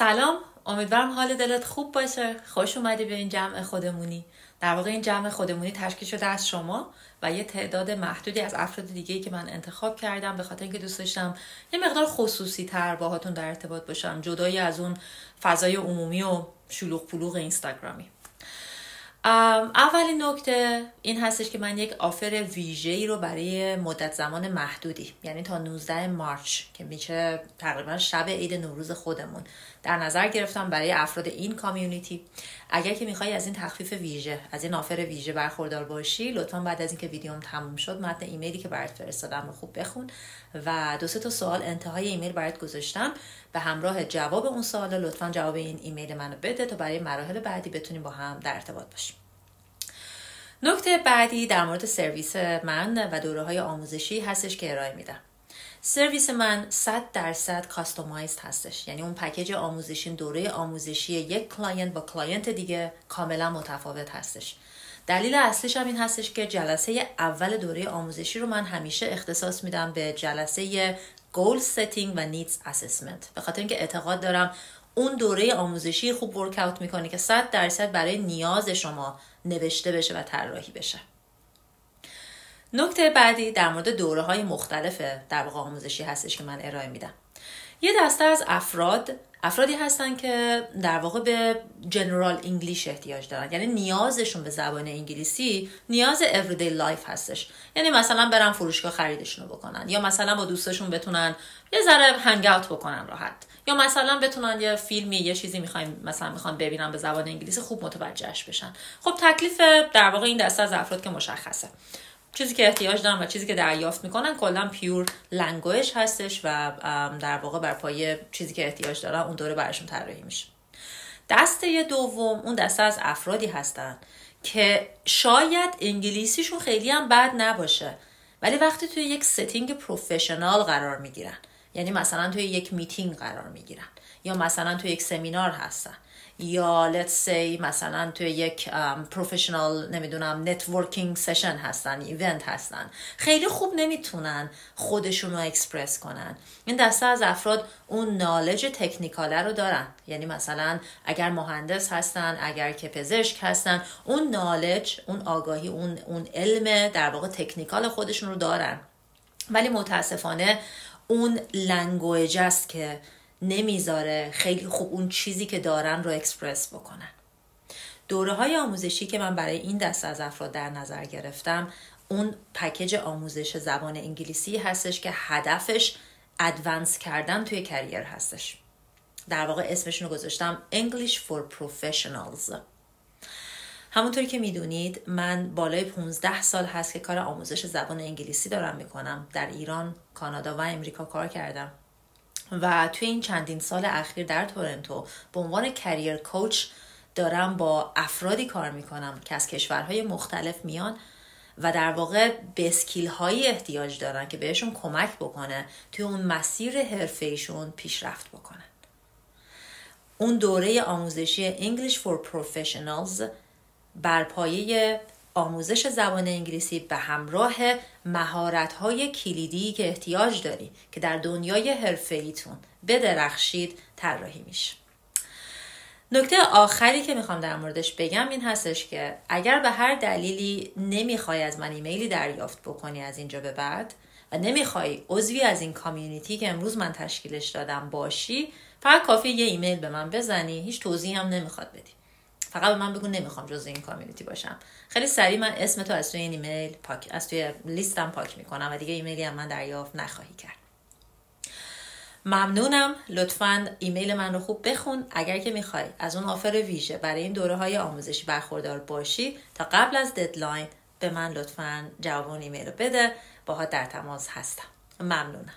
سلام، امیدوارم حال دلت خوب باشه. خوش اومدی به این جمع خودمونی. در واقع این جمع خودمونی تشکیل شده از شما و یه تعداد محدودی از افراد دیگه‌ای که من انتخاب کردم به خاطر اینکه دوست داشتم یه مقدار خصوصی تر باهاتون در ارتباط باشم، جدایی از اون فضای عمومی و شلوغ پلوغ اینستاگرامی. اولین نکته این هستش که من یک آفر ویژه‌ای رو برای مدت زمان محدودی، یعنی تا 19 مارچ که میشه تقریبا شب عید نوروز خودمون، در نظر گرفتم برای افراد این کامیونیتی. اگر که میخوای از این تخفیف ویژه، از این آفر ویژه برخوردار باشی، لطفاً بعد از اینکه ویدیوم تموم شد متن ایمیلی که برات فرستادم رو خوب بخون و 2-3 تا سوال انتهای ایمیل برات گذاشتم. به همراه جواب اون سوالا لطفاً جواب این ایمیل منو بده تا برای مراحل بعدی بتونیم با هم در ارتباط باشیم. نکته بعدی در مورد سرویس من و دوره‌های آموزشی هستش که ارائه میدم. سرویس من 100% کاستومایزد هستش، یعنی اون پکیج آموزشی، دوره آموزشی یک کلاینت با کلاینت دیگه کاملا متفاوت هستش. دلیل اصلیش هم این هستش که جلسه اول دوره آموزشی رو من همیشه اختصاص میدم به جلسه گول ستینگ و نیدز اسسمنت، به خاطر اینکه اعتقاد دارم اون دوره آموزشی خوب ورکاوت میکنه که 100% برای نیاز شما نوشته بشه و طراحی بشه. نکته بعدی در مورد دوره‌های مختلف در واقع آموزشی هستش که من ارائه میدم. یه دسته از افرادی هستن که در واقع به جنرال انگلیش احتیاج دارن، یعنی نیازشون به زبان انگلیسی نیاز everyday life هستش. یعنی مثلا برن فروشگاه خریدشون رو بکنن، یا مثلا با دوستاشون بتونن یه ذره هنگ اوت بکنن راحت، یا مثلا بتونن یه فیلمی، یه چیزی میخوان ببینن به زبان انگلیسی خوب متوجهش بشن. خب تکلیف در واقع این دسته از افراد که مشخصه، چیزی که احتیاج دارن و چیزی که دریافت میکنن کلا پیور لنگویج هستش و در واقع بر پایه چیزی که احتیاج دارن اون دوره براشون طراحی میشه. دسته دوم اون دسته از افرادی هستن که شاید انگلیسیشون خیلی هم بد نباشه، ولی وقتی توی یک ستینگ پروفشنال قرار میگیرن، یعنی مثلا توی یک میتینگ قرار میگیرن، یا مثلا توی یک سمینار هستن، یا let's say مثلا توی یک پروفشنال نتورکینگ سشن هستن، ایونت هستن، خیلی خوب نمیتونن خودشون رو اکسپرس کنن. این دسته از افراد اون نالج تکنیکاله رو دارن، یعنی مثلا اگر مهندس هستن، اگر که پزشک هستن، اون نالج، اون آگاهی، اون علم در واقع تکنیکال خودشون رو دارن، ولی متاسفانه اون لنگویج است که نمیذاره خیلی خوب اون چیزی که دارن رو اکسپرس بکنن. دوره‌های آموزشی که من برای این دسته از افراد در نظر گرفتم اون پکیج آموزش زبان انگلیسی هستش که هدفش ادوانس کردن توی کریر هستش. در واقع اسمشون رو گذاشتم English for Professionals. همونطوری که میدونید من بالای 15 سال هست که کار آموزش زبان انگلیسی دارم میکنم. در ایران، کانادا و امریکا کار کردم و توی این چندین سال اخیر در تورنتو به عنوان کریر کوچ دارم با افرادی کار میکنم که از کشورهای مختلف میان و در واقع به اسکیل هایی احتیاج دارن که بهشون کمک بکنه توی اون مسیر حرفه‌ایشون پیشرفت بکنن. اون دوره آموزشی English for Professionals بر پایه آموزش زبان انگلیسی به همراه مهارت‌های کلیدی که احتیاج داری که در دنیای حرفه‌ایتون بدرخشید طراحی میشه. نکته آخری که میخوام در موردش بگم این هستش که اگر به هر دلیلی نمیخوای از من ایمیلی دریافت بکنی از اینجا به بعد و نمیخوای عضوی از این کامیونیتی که امروز من تشکیلش دادم باشی، فقط کافیه یه ایمیل به من بزنی، هیچ توضیحی هم نمیخواد بدی. فقط به من بگو نمیخوام جزء این کامیونیتی باشم. خیلی سریع من اسم تو از توی این ایمیل از توی لیستم پاک میکنم و دیگه ایمیلی هم من دریافت نخواهی کرد. ممنونم. لطفاً ایمیل من رو خوب بخون. اگر که میخوای از اون آفر ویژه برای این دوره‌های آموزشی برخوردار باشی تا قبل از ددلاین به من لطفاً جواب اون ایمیل رو بده. باهات در تماس هستم. ممنونم.